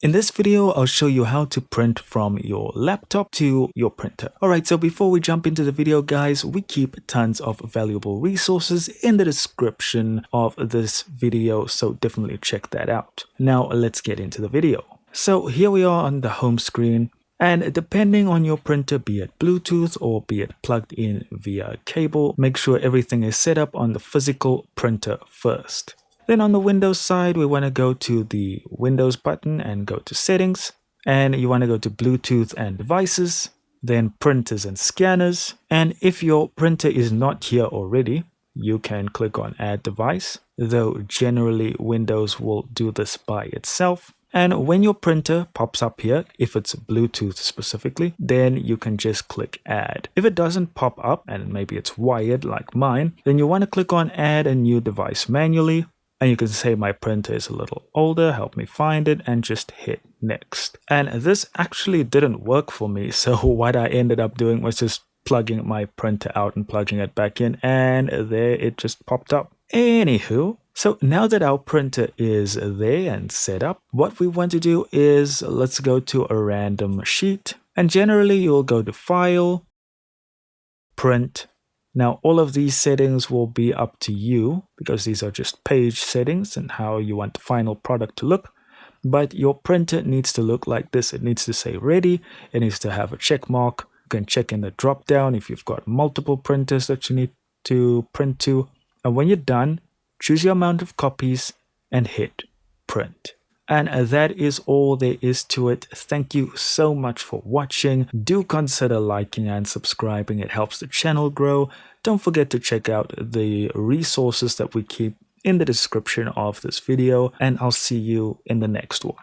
In this video, I'll show you how to print from your laptop to your printer. Alright, so before we jump into the video, guys, we keep tons of valuable resources in the description of this video, so definitely check that out. Now, let's get into the video. So here we are on the home screen, and depending on your printer, be it Bluetooth or be it plugged in via cable, make sure everything is set up on the physical printer first. Then on the Windows side, we want to go to the Windows button and go to Settings. And you want to go to Bluetooth and Devices, then Printers and Scanners. And if your printer is not here already, you can click on Add Device, though generally Windows will do this by itself. And when your printer pops up here, if it's Bluetooth specifically, then you can just click Add. If it doesn't pop up, and maybe it's wired like mine, then you want to click on Add a new device manually. And you can say my printer is a little older, help me find it, and just hit next. And this actually didn't work for me, so what I ended up doing was just plugging my printer out and plugging it back in, and there it just popped up. Anywho, so now that our printer is there and set up, what we want to do is let's go to a random sheet, and generally you'll go to File, Print. Now, all of these settings will be up to you because these are just page settings and how you want the final product to look. But your printer needs to look like this. It needs to say ready. It needs to have a check mark. You can check in the drop down if you've got multiple printers that you need to print to. And when you're done, choose your amount of copies and hit print. And that is all there is to it. Thank you so much for watching. Do consider liking and subscribing. It helps the channel grow. Don't forget to check out the resources that we keep in the description of this video. And I'll see you in the next one.